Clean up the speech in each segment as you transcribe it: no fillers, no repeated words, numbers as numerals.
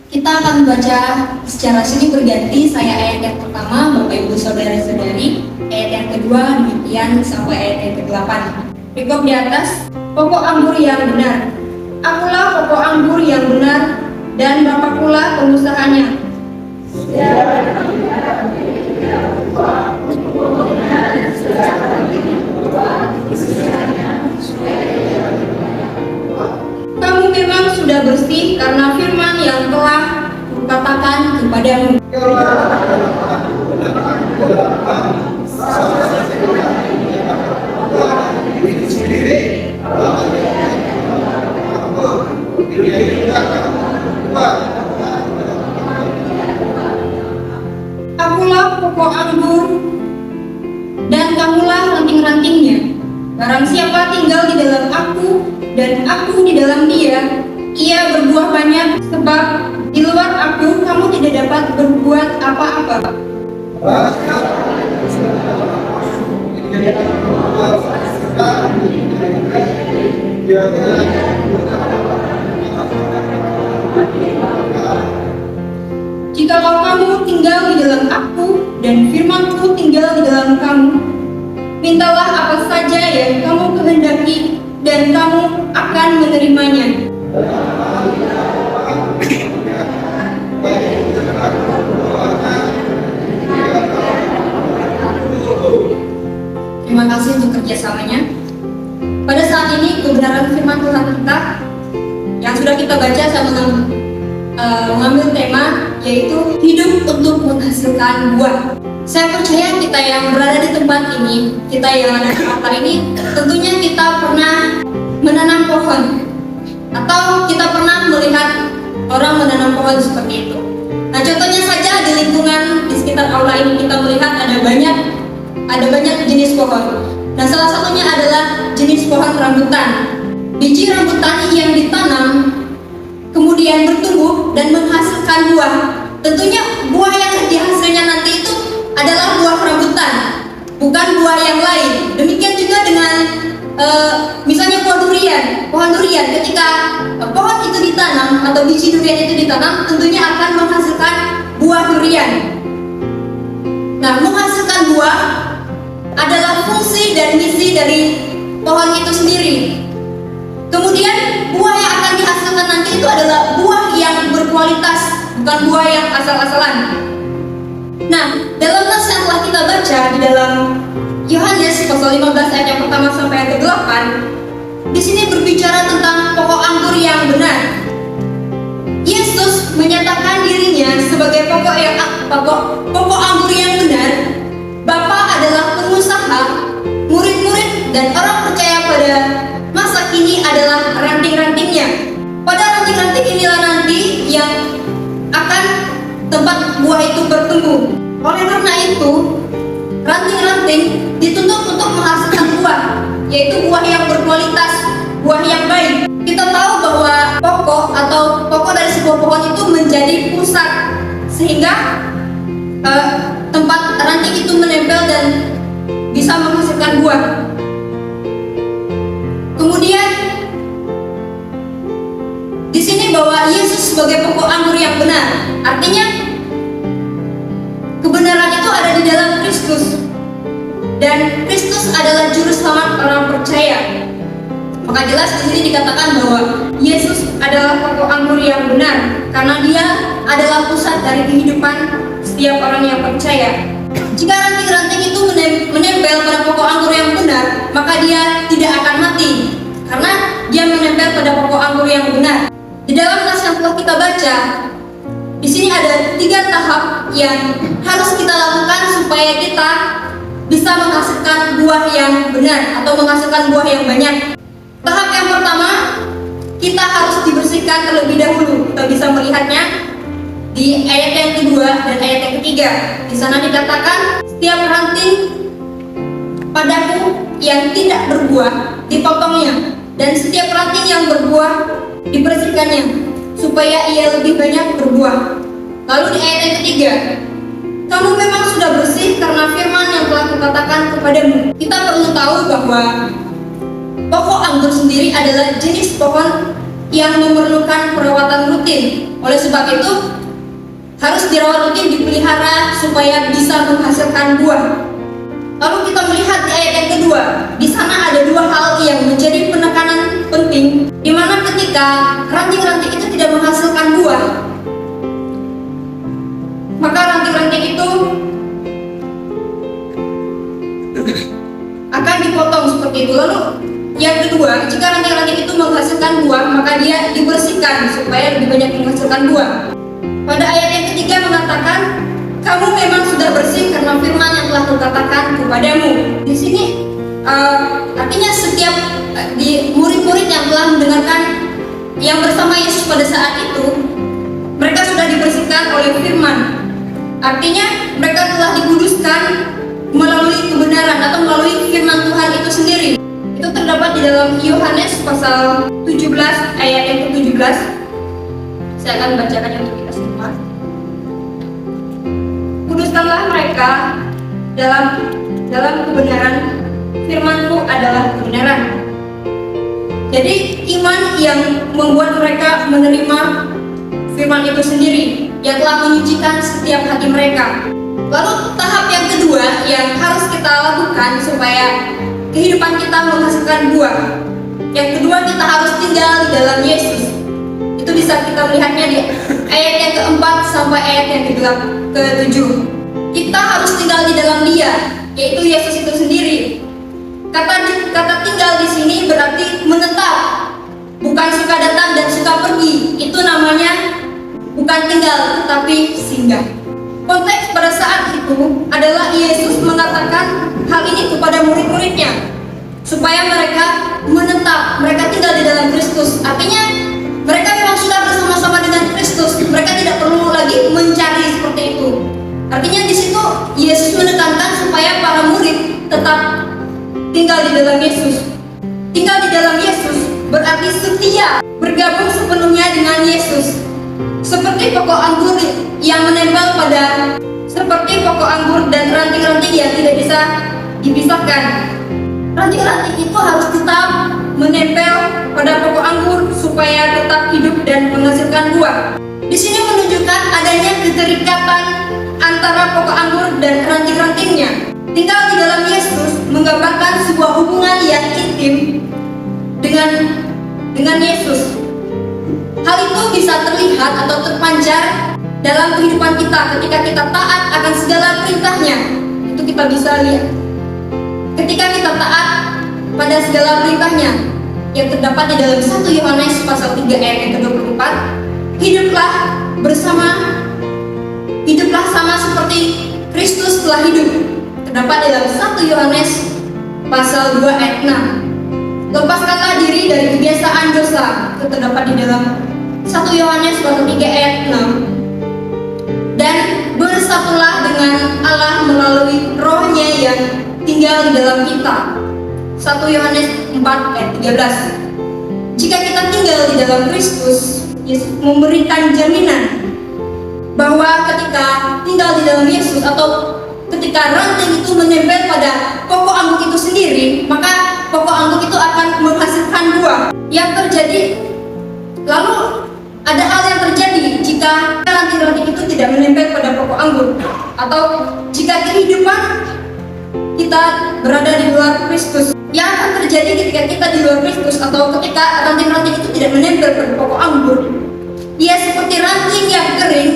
Kita akan baca secara silih berganti. Saya ayat yang pertama, Bapak Ibu Saudara-saudari. Ayat yang kedua, demikian sampai ayat yang ke-8. Perikop di atas, pokok anggur yang benar. Akulah pokok anggur yang benar, dan Bapa pula pengusahanya. Kamu memang sudah bersih karena firman yang telah kukatakan kepadamu. Akulah pokok anggur dan kamulah ranting-rantingnya. Barang siapa tinggal di dalam aku dan aku di dalam dia, ia berbuah banyak, sebab di luar aku kamu tidak dapat berbuat apa-apa. Jikalau kamu tinggal di dalam aku dan firmanku tinggal di dalam kamu, mintalah apa saja yang kamu kehendaki dan kamu akan menerimanya. Terima kasih untuk kerjasamanya. Pada saat ini kebenaran firman Tuhan kita yang sudah kita baca sama mengambil tema yaitu hidup untuk menghasilkan buah. Saya percaya kita yang berada di tempat ini, kita yang ada di altar ini, tentunya kita pernah menanam pohon atau kita pernah melihat orang menanam pohon seperti itu. Nah, contohnya saja di lingkungan di sekitar aula ini kita melihat ada banyak jenis pohon. Nah, salah satunya adalah jenis pohon rambutan. Biji rambutan yang ditanam kemudian bertumbuh dan menghasilkan buah. Tentunya buah yang dihasilnya nanti itu adalah buah rambutan, bukan buah yang lain. Demikian juga dengan misalnya pohon durian. Ketika pohon itu ditanam atau biji durian itu ditanam, tentunya akan menghasilkan buah durian. Nah, menghasilkan buah adalah fungsi dan misi dari pohon itu sendiri. Kemudian buah yang akan dihasilkan nanti itu adalah buah yang berkualitas, bukan buah yang asal-asalan. Nah, dalam nas yang telah kita baca di dalam Yohanes pasal 15 ayat yang pertama sampai ayat ke-8, di sini berbicara tentang pokok anggur yang benar. Yesus menyatakan dirinya sebagai pokok anggur yang benar. Bapa adalah pengusaha, murid-murid dan orang percaya pada masa kini adalah ranting-rantingnya. Pada ranting-ranting inilah nanti yang akan tempat buah itu bertumbuh. Oleh karena itu, ranting-ranting dituntut untuk menghasilkan buah, yaitu buah yang berkualitas, buah yang baik. Kita tahu bahwa pokok dari sebuah pohon itu menjadi pusat, sehingga tempat ranting itu menempel dan bisa menghasilkan buah. Kemudian di sini bahwa Yesus sebagai pokok anggur yang benar, artinya kebenaran itu ada di dalam Kristus, dan Kristus adalah juru selamat orang percaya. Maka jelas di sini dikatakan bahwa Yesus adalah pokok anggur yang benar, karena Dia adalah pusat dari kehidupan setiap orang yang percaya. Jika ranting-ranting itu menempel pada pokok anggur yang benar, maka dia tidak akan mati, karena dia menempel pada pokok anggur yang benar. Di dalam nas yang telah kita baca, di sini ada 3 tahap yang harus kita lakukan supaya kita bisa menghasilkan buah yang benar atau menghasilkan buah yang banyak. Tahap yang pertama, kita harus dibersihkan terlebih dahulu. Kita bisa melihatnya di ayat yang kedua dan ayat yang ketiga. Di sana dikatakan, setiap ranting padaku yang tidak berbuah dipotongnya, dan setiap ranting yang berbuah dibersihkannya, supaya ia lebih banyak berbuah. Lalu di ayat yang ketiga, kamu memang sudah bersih karena firman yang telah kukatakan kepadamu. Kita perlu tahu bahwa pokok anggur sendiri adalah jenis pohon yang memerlukan perawatan rutin. Oleh sebab itu, harus dirawat rutin, dipelihara supaya bisa menghasilkan buah. Lalu kita melihat di ayat yang kedua, di sana ada dua hal yang menjadi penekanan penting, di mana ketika ranting-ranting itu tidak menghasilkan buah, maka ranting-ranting itu akan dipotong seperti itu. Lalu yang kedua, jika ranting-ranting itu menghasilkan buah, maka dia dibersihkan supaya lebih banyak menghasilkan buah. Pada ayat yang ketiga mengatakan, kamu memang sudah bersih karena firman yang telah kukatakan kepadamu. Di sini artinya setiap di murid-murid yang telah mendengarkan yang bersama Yesus pada saat itu, mereka sudah dibersihkan oleh firman. Artinya mereka telah dikuduskan melalui kebenaran atau melalui firman Tuhan itu sendiri. Itu terdapat di dalam Yohanes pasal 17 ayat yang ke-17. Saya akan bacakannya untuk kita semua. Kuduskanlah mereka dalam kebenaran, firman-Mu adalah kebenaran. Jadi iman yang membuat mereka menerima firman itu sendiri, yang telah menyucikan setiap hati mereka. Lalu tahap yang kedua yang harus kita lakukan supaya kehidupan kita menghasilkan buah. Yang kedua, kita harus tinggal di dalam Yesus. Itu bisa kita melihatnya di ayat yang keempat sampai ayat yang ke-7. Kita harus tinggal di dalam Dia, yaitu Yesus itu sendiri. Kata tinggal di sini berarti menetap, bukan suka datang dan suka pergi. Itu namanya bukan tinggal, tetapi singgah. Konteks pada saat itu adalah Yesus mengatakan hal ini kepada murid-muridnya, supaya mereka menetap, mereka tinggal di dalam Kristus. Artinya mereka memang sudah bersama-sama dengan Kristus, mereka tidak perlu lagi mencari seperti itu. Artinya di situ Yesus menekankan supaya para murid tetap tinggal di dalam Yesus. Tinggal di dalam Yesus berarti setia, bergabung sepenuhnya dengan Yesus. Seperti pokok anggur yang menempel pada, seperti pokok anggur dan ranting-ranting yang tidak bisa dipisahkan. Ranting-ranting itu harus tetap menempel pada pokok anggur supaya tetap hidup dan menghasilkan buah. Di sini menunjukkan adanya keterikatan antara pokok anggur dan ranting-rantingnya. Tinggal di dalam Yesus menggambarkan sebuah hubungan yang intim dengan Yesus. Hal itu bisa terlihat atau terpancar dalam kehidupan kita ketika kita taat akan segala perintahnya. Itu kita bisa lihat. Ketika kita taat pada segala perintahnya yang terdapat di dalam 1 Yohanes pasal 3 ayat yang ke-24, hiduplah sama seperti Kristus telah hidup. Terdapat dalam 1 Yohanes pasal 2 ayat 6. Lepaskanlah diri dari kebiasaan dosa. Itu terdapat di dalam 1 Yohanes pasal 3 ayat 6. Dan bersatulah dengan Allah melalui rohnya yang tinggal di dalam kita. 1 Yohanes 4 ayat 13. Jika kita tinggal di dalam Kristus, Yesus memberikan jaminan bahwa ketika tinggal di dalam Yesus atau ketika ranting itu menempel pada pokok anggur itu sendiri, maka pokok anggur itu akan menghasilkan buah. Yang terjadi, lalu ada hal yang terjadi jika ranting-ranting itu tidak menempel pada pokok anggur, atau jika kehidupan kita berada di luar Kristus. Yang akan terjadi ketika kita di luar Kristus atau ketika ranting-ranting itu tidak menempel pada pokok anggur, ia seperti ranting yang kering,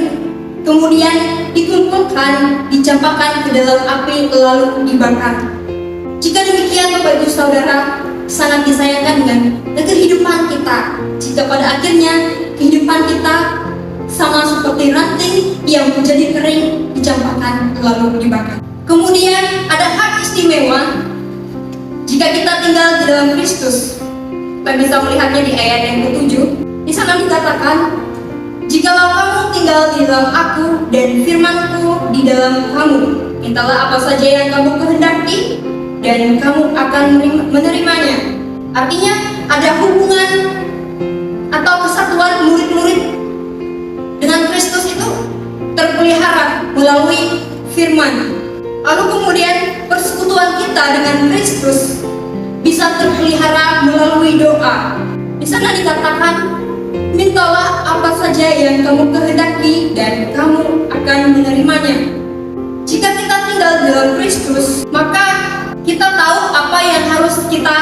kemudian dikumpulkan, dicampakkan ke dalam api lalu dibakar. Jika demikian, Bapak Ibu Saudara, sangat disayangkan dengan kehidupan kita jika pada akhirnya kehidupan kita sama seperti ranting yang menjadi kering, dicampakkan lalu dibakar. Kemudian ada hak istimewa jika kita tinggal di dalam Kristus. Kita bisa melihatnya di ayat yang ke-7. Di sana dikatakan, jikalau kamu tinggal di dalam aku dan firman-Ku di dalam kamu, mintalah apa saja yang kamu kehendaki dan kamu akan menerimanya. Artinya ada hubungan atau kesatuan murid-murid dengan Kristus itu terpelihara melalui firman. Lalu kemudian persekutuan kita dengan Kristus bisa terpelihara melalui doa. Di sana dikatakan Mintalah apa saja yang kamu kehendaki dan kamu akan menerimanya. Jika kita tinggal di dalam Kristus, maka kita tahu apa yang harus kita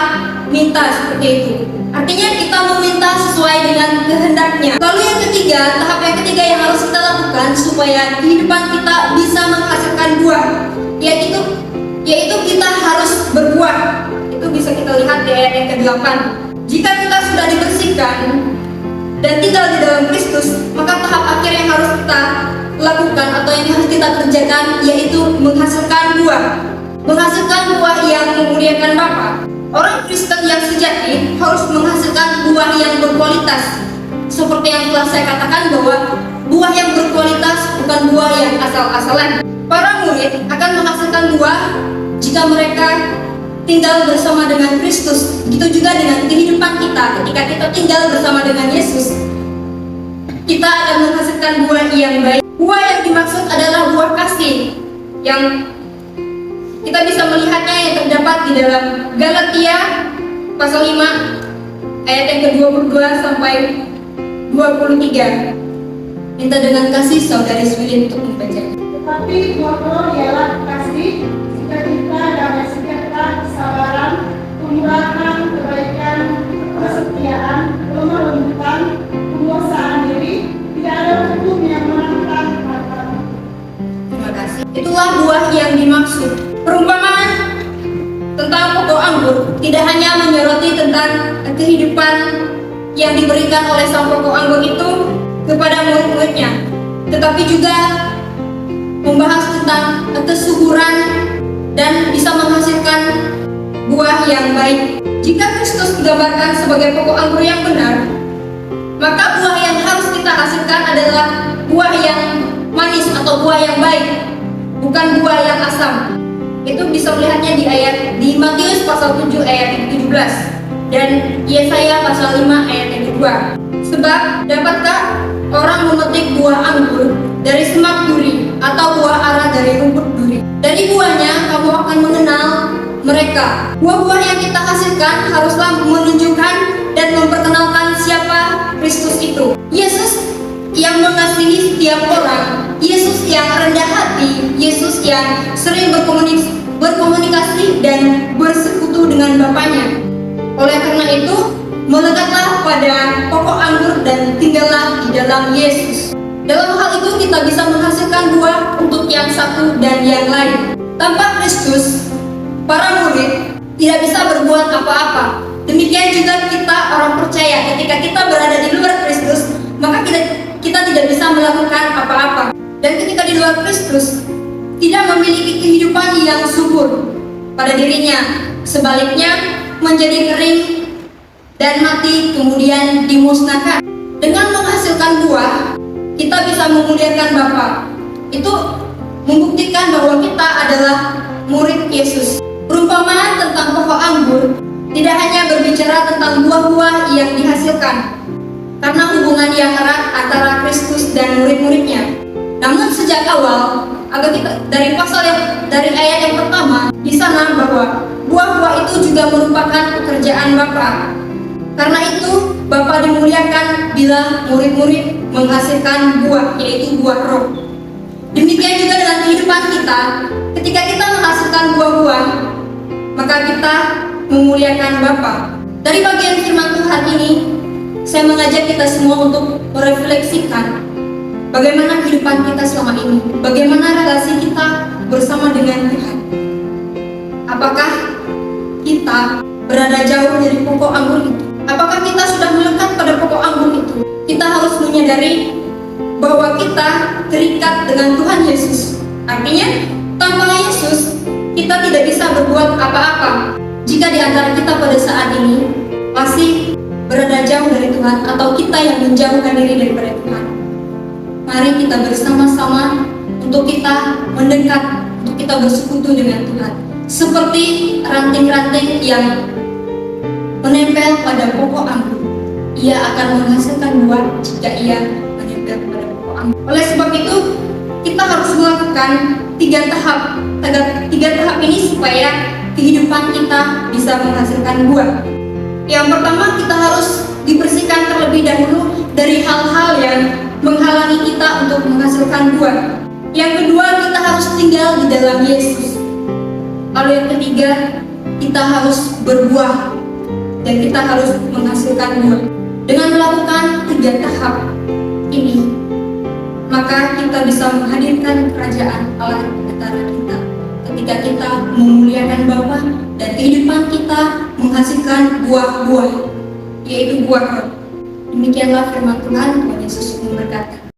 minta seperti itu. Artinya kita meminta sesuai dengan kehendaknya. Lalu yang ketiga, tahap yang ketiga yang harus kita lakukan supaya kehidupan kita bisa menghasilkan buah, yaitu kita harus berbuah. Itu bisa kita lihat di ayat yang ke-8. Jika kita sudah dibersihkan dan tinggal di dalam Kristus, maka tahap akhir yang harus kita lakukan atau yang harus kita kerjakan yaitu menghasilkan buah. Menghasilkan buah yang memuliakan Bapa. Orang Kristen yang sejati harus menghasilkan buah yang berkualitas. Seperti yang telah saya katakan bahwa buah yang berkualitas bukan buah yang asal-asalan. Para murid akan menghasilkan buah jika mereka tinggal bersama dengan Kristus. Begitu juga dengan kehidupan kita. Ketika kita tinggal bersama dengan Yesus, kita akan menghasilkan buah yang baik. Buah yang dimaksud adalah buah kasih, yang kita bisa melihatnya yang terdapat di dalam Galatia pasal 5 ayat yang ke-22 sampai 23. Minta dengan kasih saudari Swilin untuk membacanya. Tetapi buah roh ialah kasih, sukacita, damai sejahtera, kesabaran, kemurahan, kebaikan, kesetiaan, lemah lembutan, penguasaan diri. Tidak ada hukum yang menantang mata. Terima kasih. Itulah buah yang dimaksud. Perumpamaan tentang pokok anggur tidak hanya menyoroti tentang kehidupan yang diberikan oleh sang pokok anggur itu kepada murid-muridnya, tetapi juga membahas tentang kesuburan dan bisa menghasilkan buah yang baik. Jika Kristus digambarkan sebagai pokok anggur yang benar, maka buah yang harus kita hasilkan adalah buah yang manis atau buah yang baik, bukan buah yang asam. Itu bisa melihatnya di Matius pasal 7 ayat 17 dan Yesaya pasal 5 ayat yang kedua. Sebab dapatkah orang memetik buah anggur dari semak duri atau buah ara dari rumput duri? Dari buahnya kamu akan mengenal mereka. Buah-buah yang kita hasilkan haruslah menunjukkan dan memperkenalkan siapa Kristus itu. Yesus yang mengasihi setiap orang, Yesus yang rendah hati, Yesus yang sering berkomunikasi dan bersekutu dengan Bapaknya. Oleh karena itu, melekatlah pada pokok anggur dan tinggallah di dalam Yesus. Dalam hal itu kita bisa menghasilkan buah untuk yang satu dan yang lain. Tanpa Kristus, para murid tidak bisa berbuat apa-apa. Demikian juga kita orang percaya, ketika kita berada di luar Kristus, maka kita tidak bisa melakukan apa-apa. Dan ketika di luar Kristus, tidak memiliki kehidupan yang subur pada dirinya. Sebaliknya, menjadi kering dan mati kemudian dimusnahkan. Dengan menghasilkan buah, kita bisa memuliakan Bapa. Itu membuktikan bahwa kita adalah murid Yesus. Perumpamaan tentang pokok anggur tidak hanya berbicara tentang buah-buah yang dihasilkan, karena hubungan yang erat antara Kristus dan murid-muridnya. Namun sejak awal, dari ayat yang pertama, di sana bahwa buah-buah itu juga merupakan pekerjaan Bapa. Karena itu, Bapa dimuliakan bila murid-murid menghasilkan buah, yaitu buah roh. Demikian juga dengan kehidupan kita, ketika kita menghasilkan buah-buah, maka kita memuliakan Bapa. Dari bagian firman Tuhan ini, saya mengajak kita semua untuk merefleksikan bagaimana kehidupan kita selama ini, bagaimana relasi kita bersama dengan Tuhan. Apakah kita berada jauh dari pokok anggur itu? Apakah kita sudah melekat pada pokok anggur itu? Kita harus menyadari bahwa kita terikat dengan Tuhan Yesus. Artinya, tanpa Yesus, kita tidak bisa berbuat apa-apa. Jika di antara kita pada saat ini masih berada jauh dari Tuhan, atau kita yang menjauhkan diri daripada Tuhan, mari kita bersama-sama untuk kita mendekat, untuk kita bersekutu dengan Tuhan. Seperti ranting-ranting yang menempel pada pokok anggur, ia akan menghasilkan buah jika ia menempel pada pokok anggur. Oleh sebab itu, kita harus melakukan tiga tahap ini supaya kehidupan kita bisa menghasilkan buah. Yang pertama, kita harus dibersihkan terlebih dahulu dari hal-hal yang menghalangi kita untuk menghasilkan buah. Yang kedua, kita harus tinggal di dalam Yesus. Lalu yang ketiga, kita harus berbuah dan kita harus menghasilkan buah. Dengan melakukan 3 tahap ini, maka kita bisa menghadirkan kerajaan Allah di antara kita. Ketika kita memuliakan Bapa dan kehidupan kita menghasilkan buah-buah, yaitu buah roh. Demikianlah firman Tuhan. Tuhan Yesus memberkati.